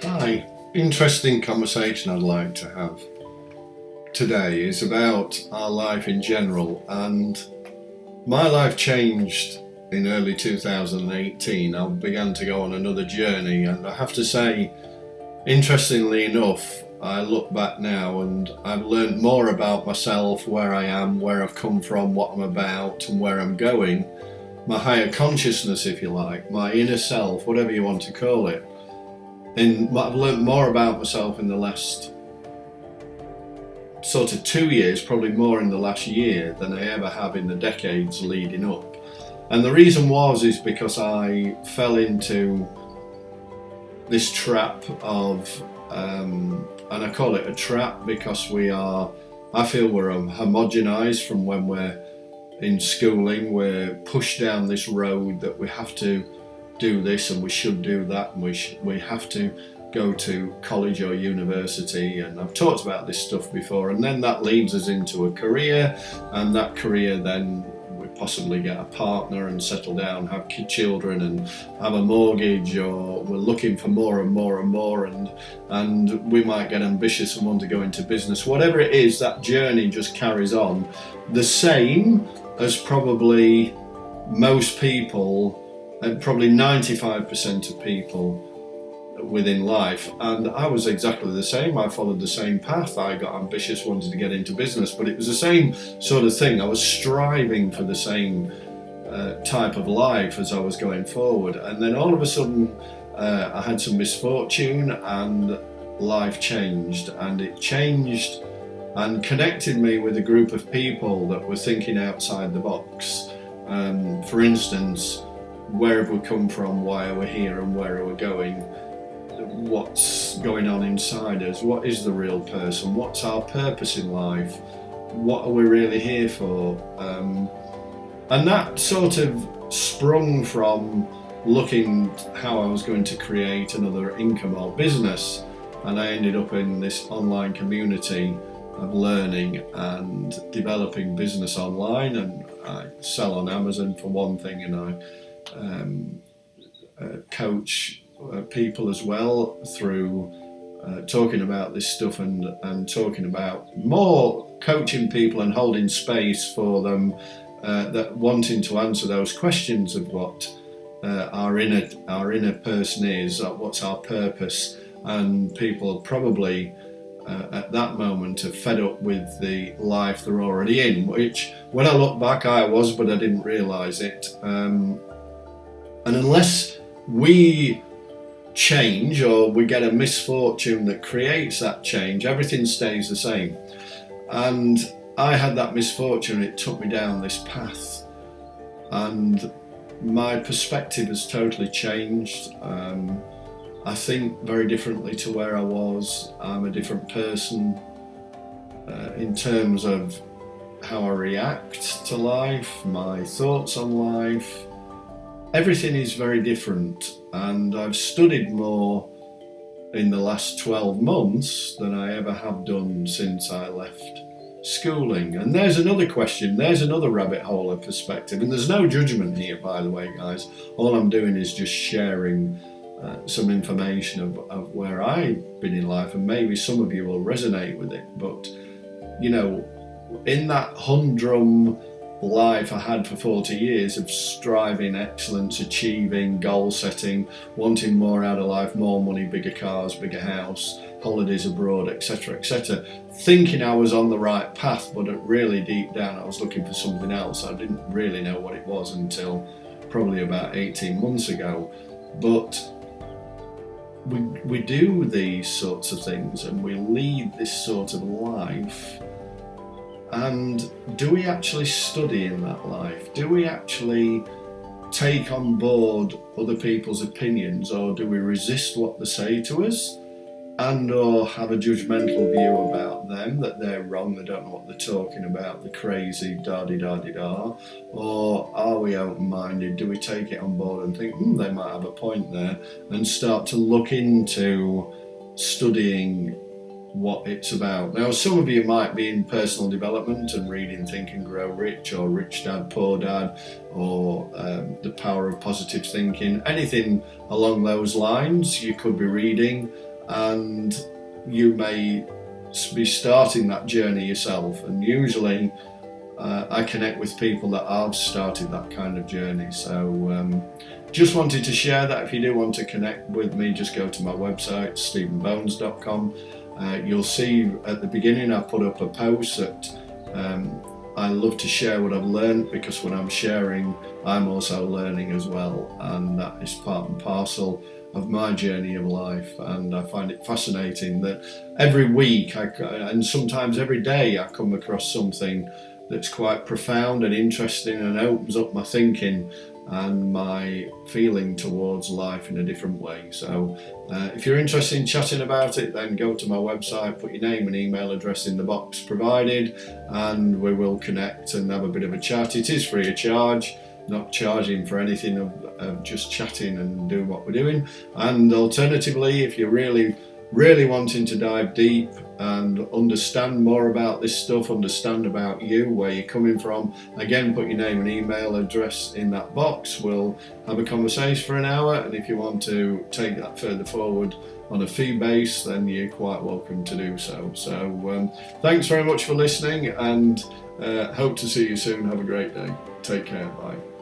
Hi, interesting conversation I'd like to have today is about our life in general, and my life changed in early 2018. I began to go on another journey, and I have to say, interestingly enough, I look back now and I've learned more about myself, where I am, where I've come from, what I'm about and where I'm going. My higher consciousness, if you like, my inner self, whatever you want to call it. And I've learned more about myself in the last sort of 2 years, probably more in the last year than I ever have in the decades leading up. And the reason is because I fell into this trap of, and I call it a trap because I feel we're homogenized from when we're in schooling. We're pushed down this road that we have to do this and we should do that, and we have to go to college or university, and I've talked about this stuff before, and then that leads us into a career, and that career then we possibly get a partner and settle down, have children and have a mortgage, or we're looking for more and more and more, and we might get ambitious and want to go into business. Whatever it is, that journey just carries on the same as probably most people, and probably 95% of people within life. And I was exactly the same. I followed the same path. I got ambitious, wanted to get into business, but it was the same sort of thing. I was striving for the same type of life as I was going forward. And then all of a sudden, I had some misfortune and life changed. And it changed and connected me with a group of people that were thinking outside the box. For instance, where have we come from, why are we here, and where are we going? What's going on inside us? What is the real person? What's our purpose in life? What are we really here for? And that sort of sprung from looking how I was going to create another income or business, and I ended up in this online community of learning and developing business online, and I sell on Amazon for one thing, and I coach people as well through talking about this stuff and talking about more coaching people and holding space for them that wanting to answer those questions of what our inner person is, what's our purpose. And people probably at that moment are fed up with the life they're already in, which when I look back I was, but I didn't realise it. And unless we change or we get a misfortune that creates that change, everything stays the same. And I had that misfortune, it took me down this path, and my perspective has totally changed. I think very differently to where I was. I'm a different person in terms of how I react to life, my thoughts on life. Everything is very different, and I've studied more in the last 12 months than I ever have done since I left schooling. And there's another question, there's another rabbit hole of perspective, and there's no judgment here, by the way, guys. All I'm doing is just sharing some information of where I've been in life, and maybe some of you will resonate with it. But you know, in that humdrum life I had for 40 years of striving, excellence, achieving, goal setting, wanting more out of life, more money, bigger cars, bigger house, holidays abroad, etc., etc., thinking I was on the right path, but really deep down I was looking for something else. I didn't really know what it was until probably about 18 months ago. But we do these sorts of things and we lead this sort of life. And do we actually study in that life? Do we actually take on board other people's opinions, or do we resist what they say to us and or have a judgmental view about them, that they're wrong, they don't know what they're talking about, they're crazy, da-di-da-di-da? Or are we open-minded? Do we take it on board and think, they might have a point there, and start to look into studying what it's about? Now, some of you might be in personal development and reading Think and Grow Rich, or Rich Dad Poor Dad, or The Power of Positive Thinking, anything along those lines you could be reading. and you may be starting that journey yourself. And usually I connect with people that have started that kind of journey. So just wanted to share that. If you do want to connect with me, just go to my website, stephenbones.com. You'll see at the beginning I put up a post that I love to share what I've learned, because when I'm sharing, I'm also learning as well, and that is part and parcel of my journey of life. And I find it fascinating that every week and sometimes every day I come across something that's quite profound and interesting and opens up my thinking and my feeling towards life in a different way. So if you're interested in chatting about it, then go to my website, put your name and email address in the box provided, and we will connect and have a bit of a chat. It is free of charge, not charging for anything, of just chatting and doing what we're doing. And alternatively, if you're really wanting to dive deep and understand more about this stuff, understand about you, where you're coming from, again, put your name and email address in that box. We'll have a conversation for an hour, and if you want to take that further forward on a fee base, then you're quite welcome to do so. So thanks very much for listening, and hope to see you soon. Have a great day. Take care. Bye.